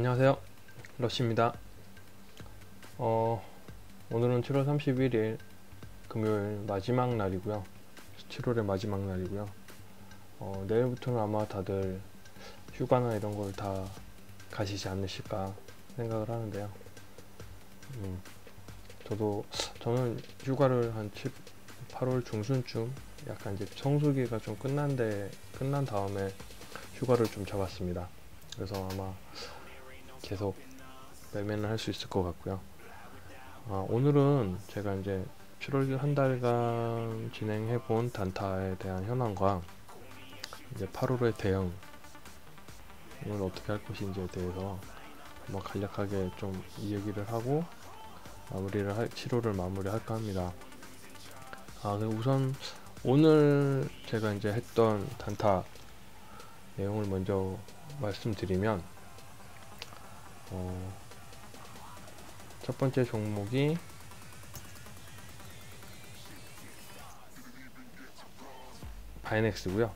안녕하세요, 러시입니다. 오늘은 7월 31일 금요일 마지막 날이고요. 7월의 마지막 날이고요. 내일부터는 아마 다들 휴가나 이런 걸 다 가시지 않으실까 생각을 하는데요. 저는 휴가를 한 8월 중순쯤 약간 이제 성수기가 좀 끝난 다음에 휴가를 좀 잡았습니다. 그래서 아마 계속 매매는 할 수 있을 것 같고요. 오늘은 제가 이제 7월 한 달간 진행해본 단타에 대한 현황과 이제 8월의 대응을 어떻게 할 것인지에 대해서 한번 간략하게 좀 이야기를 하고 7월을 마무리할까 합니다. 우선 오늘 제가 이제 했던 단타 내용을 먼저 말씀드리면, 첫 번째 종목이 바이넥스고요.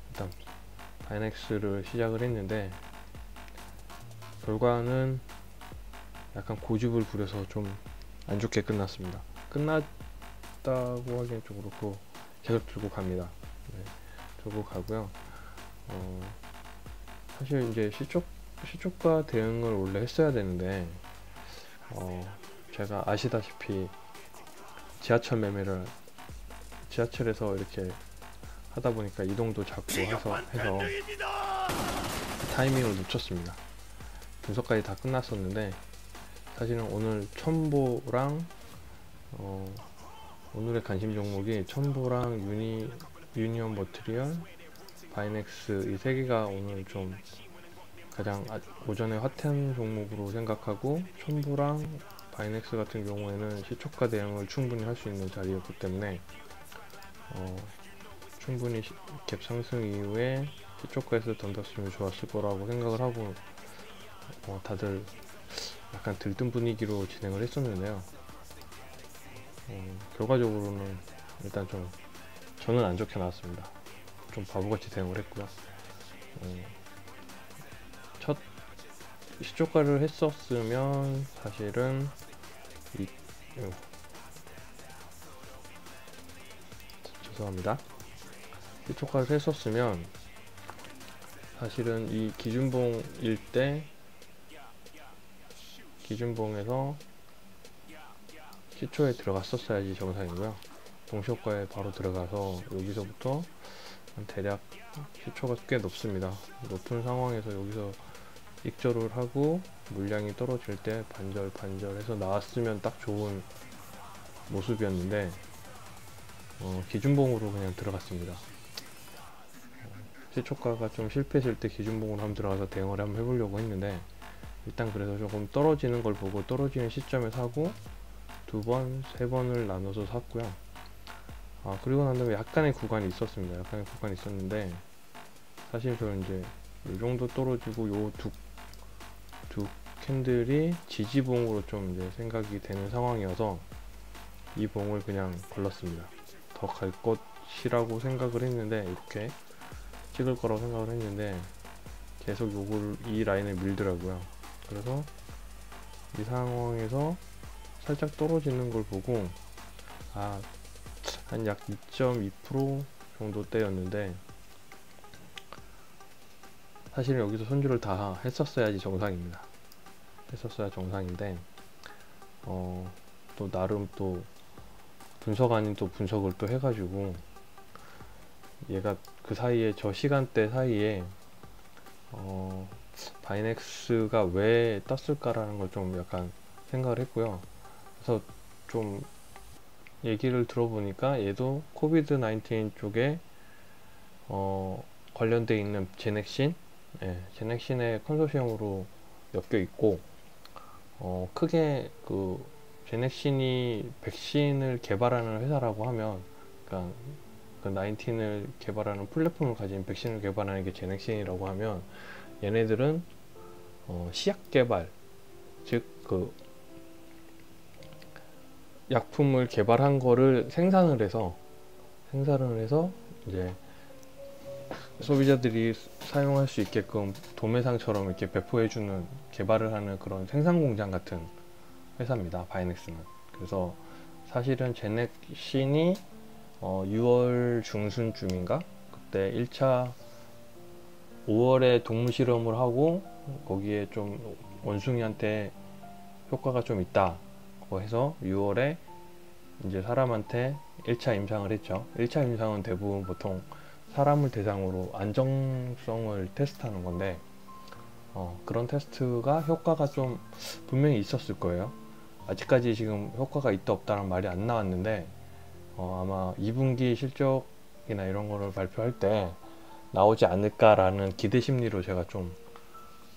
일단 바이넥스를 시작을 했는데 결과는 약간 고집을 부려서 좀 안 좋게 끝났습니다. 끝났다고 하기엔 좀 그렇고 계속 들고 갑니다. 들고 가고요. 사실 이제 시초가 대응을 원래 했어야 되는데 제가 아시다시피 지하철에서 이렇게 하다 보니까 이동도 자꾸 해서 타이밍을 놓쳤습니다. 분석까지 다 끝났었는데 사실은 오늘 첨보랑 오늘의 관심 종목이 첨보랑 유니온 머티리얼, 바이넥스 이 세 개가 오늘 좀 가장 오전에 핫한 종목으로 생각하고, 첨보랑 바이넥스 같은 경우에는 시초가 대응을 충분히 할 수 있는 자리였기 때문에 충분히 갭 상승 이후에 시초가에서 던졌으면 좋았을 거라고 생각을 하고 다들 약간 들뜬 분위기로 진행을 했었는데요. 결과적으로는 일단 좀 저는 안 좋게 나왔습니다. 좀 바보같이 대응을 했고요. 첫 시초가를 했었으면 사실은 죄송합니다. 시초가를 했었으면 사실은 이 기준봉일 때 기준봉에서 시초에 들어갔었어야지 정상이고요. 동시효과에 바로 들어가서 여기서부터 대략 시초가 꽤 높습니다. 높은 상황에서 여기서 익절을 하고 물량이 떨어질 때 반절해서 나왔으면 딱 좋은 모습이었는데 기준봉으로 그냥 들어갔습니다. 시초가가 좀 실패했을 때 기준봉으로 한번 들어가서 대응을 한번 해보려고 했는데, 일단 그래서 조금 떨어지는 걸 보고 떨어지는 시점에 사고 2번, 3번을 나눠서 샀고요. 그리고 난 다음에 약간의 구간이 있었습니다. 약간의 구간이 있었는데 사실 저는 이제 이 정도 떨어지고 요 두 캔들이 지지봉으로 좀 이제 생각이 되는 상황이어서 이 봉을 그냥 걸렀습니다. 더 갈 것이라고 생각을 했는데, 이렇게 찍을 거라고 생각을 했는데 계속 이 라인을 밀더라고요. 그래서 이 상황에서 살짝 떨어지는 걸 보고 한 약 2.2% 정도 대였는데, 사실은 여기서 손절을 다 했었어야지 정상입니다. 했었어야 정상인데 또 나름 또 분석 아닌 또 분석을 또 해가지고 얘가 그 사이에 저 시간대 사이에 바이넥스가 왜 떴을까라는 걸 좀 약간 생각을 했고요. 그래서 좀 얘기를 들어보니까 얘도 코비드 19 쪽에 관련돼 있는 제넥신의 컨소시엄으로 엮여 있고, 크게 그 제넥신이 백신을 개발하는 회사라고 하면, 그러니까 그 19을 개발하는 플랫폼을 가진 백신을 개발하는 게 제넥신이라고 하면, 얘네들은 시약 개발, 즉 그 약품을 개발한 거를 생산을 해서 이제 소비자들이 사용할 수 있게끔 도매상처럼 이렇게 배포해주는, 개발을 하는 그런 생산 공장 같은 회사입니다, 바이넥스는. 그래서 사실은 제넥신이 6월 중순쯤인가 그때 1차 5월에 동물 실험을 하고 거기에 좀 원숭이한테 효과가 좀 있다고 해서 6월에 이제 사람한테 1차 임상을 했죠. 1차 임상은 대부분 보통 사람을 대상으로 안정성을 테스트하는 건데 그런 테스트가 효과가 좀 분명히 있었을 거예요. 아직까지 지금 효과가 있다 없다는 말이 안 나왔는데 아마 2분기 실적이나 이런 거를 발표할 때 나오지 않을까라는 기대 심리로 제가 좀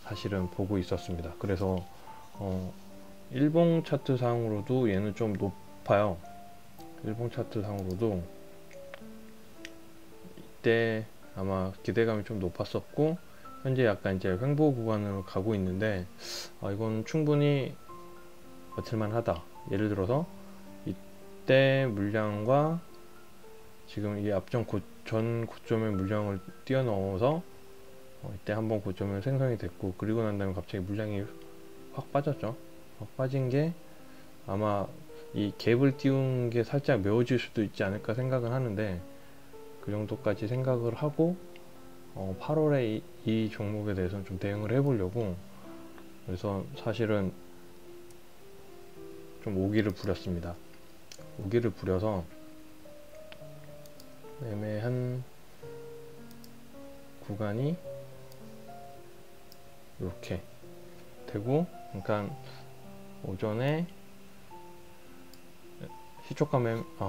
사실은 보고 있었습니다. 그래서 일봉 차트 상으로도 얘는 좀 높아요. 일봉 차트 상으로도 이때 아마 기대감이 좀 높았었고, 현재 약간 이제 횡보 구간으로 가고 있는데 이건 충분히 버틸만 하다. 예를 들어서 이때 물량과 지금 이 앞전 전 고점의 물량을 뛰어넘어서 이때 한번 고점을 생성이 됐고, 그리고 난 다음에 갑자기 물량이 확 빠졌죠. 확 빠진 게 아마 이 갭을 띄운 게 살짝 메워질 수도 있지 않을까 생각은 하는데, 그 정도까지 생각을 하고 8월에 이 종목에 대해서는 좀 대응을 해보려고, 그래서 사실은 좀 오기를 부렸습니다. 오기를 부려서 매매한 구간이 이렇게 되고, 그러니까 오전에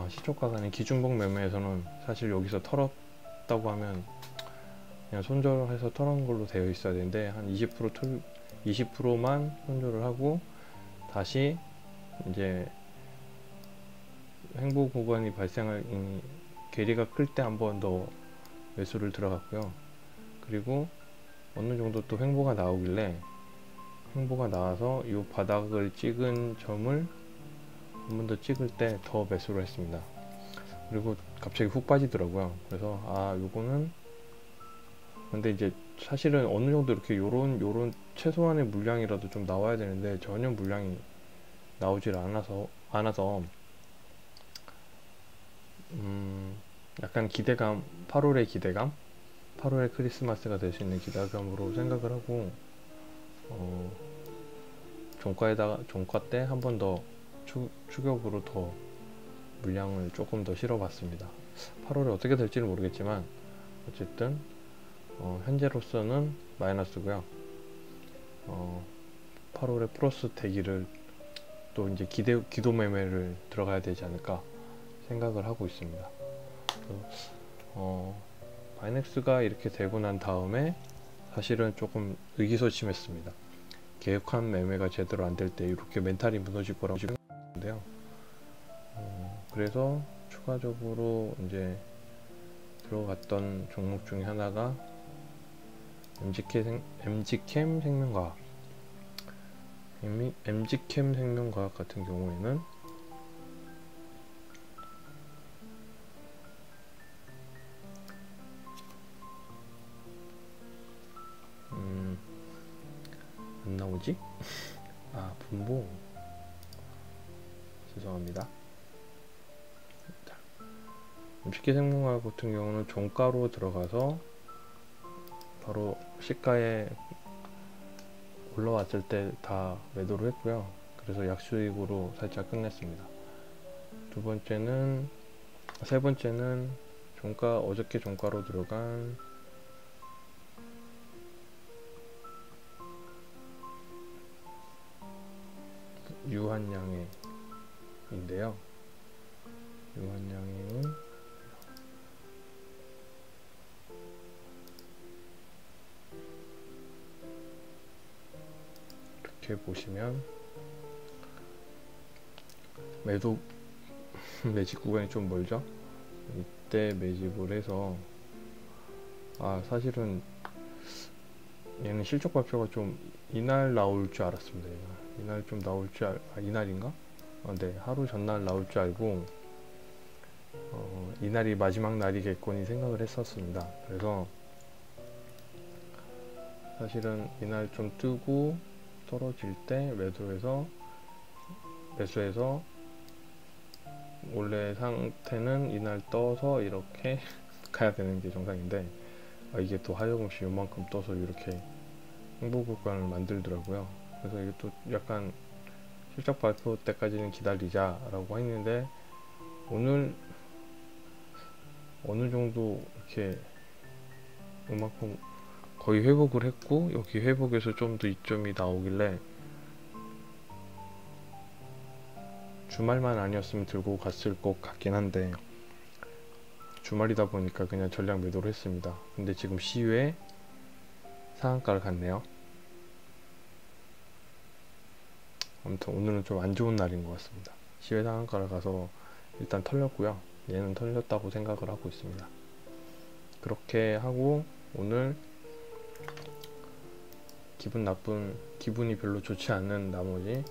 시초가가 아닌 기준봉 매매에서는 사실 여기서 털었다고 하면 그냥 손절해서 털은 걸로 되어 있어야 되는데, 한 20%만 손절을 하고 다시 이제 횡보 구간이 발생할 괴리가 클 때 한 번 더 매수를 들어갔고요. 그리고 어느 정도 또 횡보가 나오길래, 횡보가 나와서 이 바닥을 찍은 점을 한 번 더 찍을 때 더 매수를 했습니다. 그리고 갑자기 훅 빠지더라고요. 그래서 요거는, 근데 이제 사실은 어느 정도 이렇게 요런 최소한의 물량이라도 좀 나와야 되는데 전혀 물량이 나오질 않아서 약간 기대감, 8월의 기대감, 8월의 크리스마스가 될 수 있는 기대감으로 생각을 하고 종가 때 한 번 더 추격으로 더 물량을 조금 더 실어봤습니다. 8월에 어떻게 될지는 모르겠지만 어쨌든 현재로서는 마이너스고요. 8월에 플러스 되기를, 또 이제 기도 매매를 들어가야 되지 않을까 생각을 하고 있습니다. 바이넥스가 이렇게 되고 난 다음에 사실은 조금 의기소침했습니다. 계획한 매매가 제대로 안 될 때 이렇게 멘탈이 무너질 거라고 생각했는데요. 그래서 추가적으로 이제 들어갔던 종목 중에 하나가 MG캠 생명과학. MG캠 생명과학 같은 경우에는 안 나오지? 분봉. 죄송합니다. MG캠 생명과학 같은 경우는 종가로 들어가서 바로 시가에 올라왔을 때 다 매도를 했고요. 그래서 약수익으로 살짝 끝냈습니다. 세 번째는 어저께 종가로 들어간 유한양행인데요. 유한양행은 이렇게 보시면 매집 구간이 좀 멀죠. 이때 매집을 해서 사실은 얘는 실적 발표가 좀 이날 나올 줄 알았습니다. 이날 좀 나올 줄 이날인가? 네, 하루 전날 나올 줄 알고 이날이 마지막 날이겠거니 생각을 했었습니다. 그래서 사실은 이날 좀 뜨고 떨어질 때 매수해서 원래 상태는 이날 떠서 이렇게 가야 되는 게 정상인데, 이게 또 하염없이 요만큼 떠서 이렇게 행보구간을 만들더라고요. 그래서 이게 또 약간 실적 발표 때까지는 기다리자 라고 했는데, 오늘 어느 정도 이렇게 이만큼 거의 회복을 했고, 여기 회복에서 좀 더 이점이 나오길래 주말만 아니었으면 들고 갔을 것 같긴 한데, 주말이다 보니까 그냥 전량 매도를 했습니다. 근데 지금 시외에 상한가를 갔네요. 아무튼 오늘은 좀 안 좋은 날인 것 같습니다. 시외 상한가를 가서 일단 털렸고요. 얘는 털렸다고 생각을 하고 있습니다. 그렇게 하고 오늘 기분이 별로 좋지 않은 나머지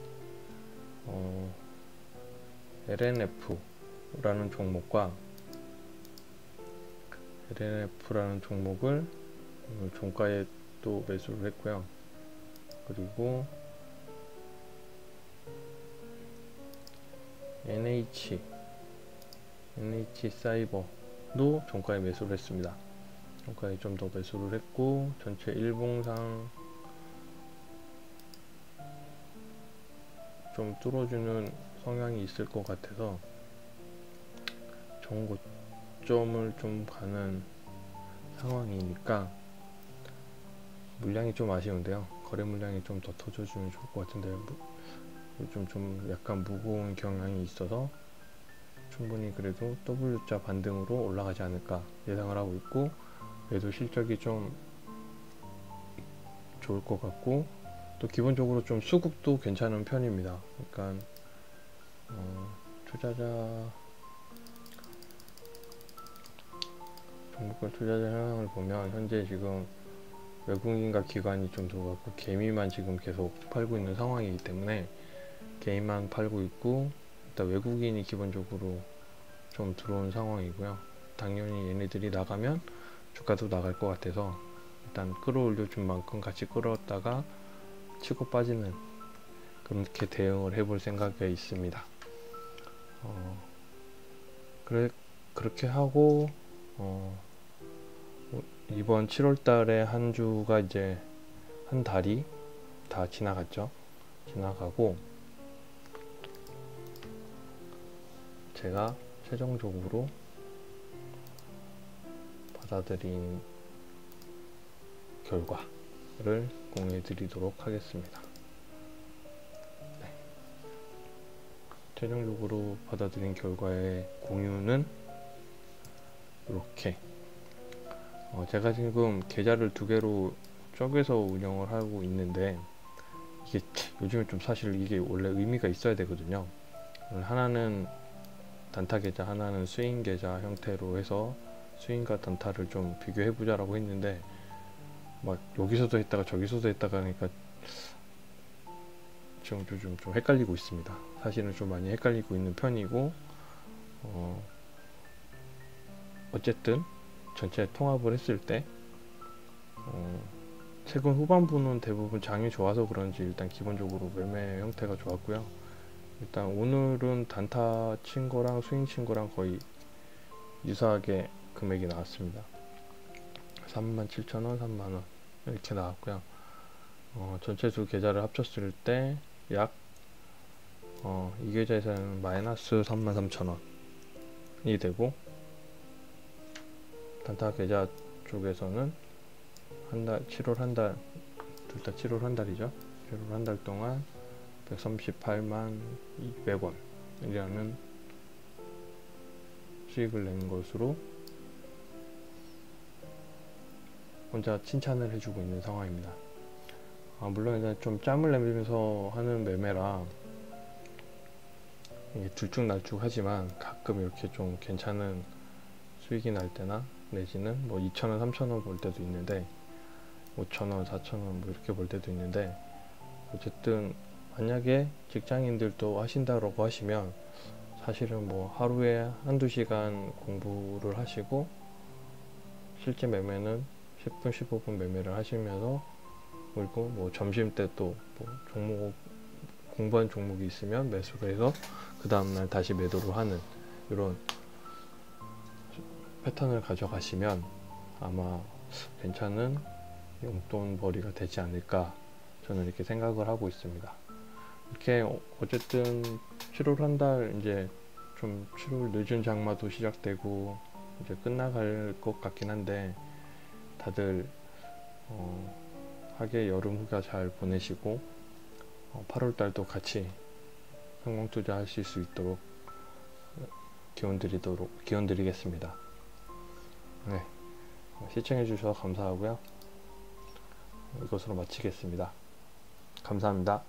LNF라는 종목을 오늘 종가에 또 매수를 했고요. 그리고 NH 사이버도 종가에 매수를 했습니다. 종가에 좀 더 매수를 했고, 전체 일봉상 좀 뚫어주는 성향이 있을 것 같아서 좋은 고점을 좀 가는 상황이니까 물량이 좀 아쉬운데요. 거래 물량이 좀 더 터져주면 좋을 것 같은데, 요즘 좀 약간 무거운 경향이 있어서 충분히 그래도 W자 반등으로 올라가지 않을까 예상을 하고 있고, 매도 실적이 좀 좋을 것 같고, 또 기본적으로 좀 수급도 괜찮은 편입니다. 그러니까 종목별 투자자 현황을 보면 현재 지금 외국인과 기관이 좀 들어갔고, 개미만 지금 계속 팔고 있는 상황이기 때문에 개미만 팔고 있고, 일단 외국인이 기본적으로 좀 들어온 상황이고요. 당연히 얘네들이 나가면 주가도 나갈 것 같아서 일단 끌어올려 준 만큼 같이 끌어왔다가 치고 빠지는, 그렇게 대응을 해볼 생각에 있습니다. 그렇게 하고 이번 7월달에 한 주가 이제 한 달이 다 지나가고 제가 최종적으로 받아들인 결과를 공유해 드리도록 하겠습니다. 네. 최종적으로 받아들인 결과의 공유는 이렇게, 제가 지금 계좌를 2개로 쪼개서 운영을 하고 있는데, 이게 요즘에 좀 사실 이게 원래 의미가 있어야 되거든요. 하나는 단타 계좌, 하나는 스윙 계좌 형태로 해서 스윙과 단타를 좀 비교해 보자라고 했는데, 막 여기서도 했다가 저기서도 했다가 하니까 좀 헷갈리고 있습니다. 사실은 좀 많이 헷갈리고 있는 편이고, 어쨌든 전체 통합을 했을 때 최근 후반부는 대부분 장이 좋아서 그런지 일단 기본적으로 매매 형태가 좋았고요. 일단 오늘은 단타 친 거랑 스윙 친 거랑 거의 유사하게 금액이 나왔습니다. 37,000원, 3만원 이렇게 나왔고요. 전체 두 계좌를 합쳤을 때 약 이 계좌에서는 마이너스 33,000원이 되고, 단타 계좌 쪽에서는 한 달, 7월 한 달, 둘 다 7월 한 달이죠. 7월 한 달 동안 138만 200원이라는 수익을 낸 것으로 혼자 칭찬을 해주고 있는 상황입니다. 물론 일단 좀 짬을 내면서 하는 매매라 이게 들쭉날쭉 하지만 가끔 이렇게 좀 괜찮은 수익이 날 때나 내지는 뭐 2,000원, 3,000원 볼 때도 있는데, 5,000원, 4,000원 뭐 이렇게 볼 때도 있는데, 어쨌든 만약에 직장인들도 하신다라고 하시면 사실은 뭐 하루에 한두 시간 공부를 하시고 실제 매매는 10분, 15분 매매를 하시면서 그리고 뭐 점심 때 또 뭐 종목 공부한 종목이 있으면 매수를 해서 그 다음날 다시 매도를 하는 이런 패턴을 가져가시면 아마 괜찮은 용돈벌이가 되지 않을까 저는 이렇게 생각을 하고 있습니다. 이렇게 어쨌든 7월 한 달 이제 좀 7월 늦은 장마도 시작되고 이제 끝나갈 것 같긴 한데 다들 하게 여름 휴가 잘 보내시고 8월 달도 같이 성공 투자하실 수 있도록 기원 드리겠습니다. 네, 시청해 주셔서 감사하고요. 이것으로 마치겠습니다. 감사합니다.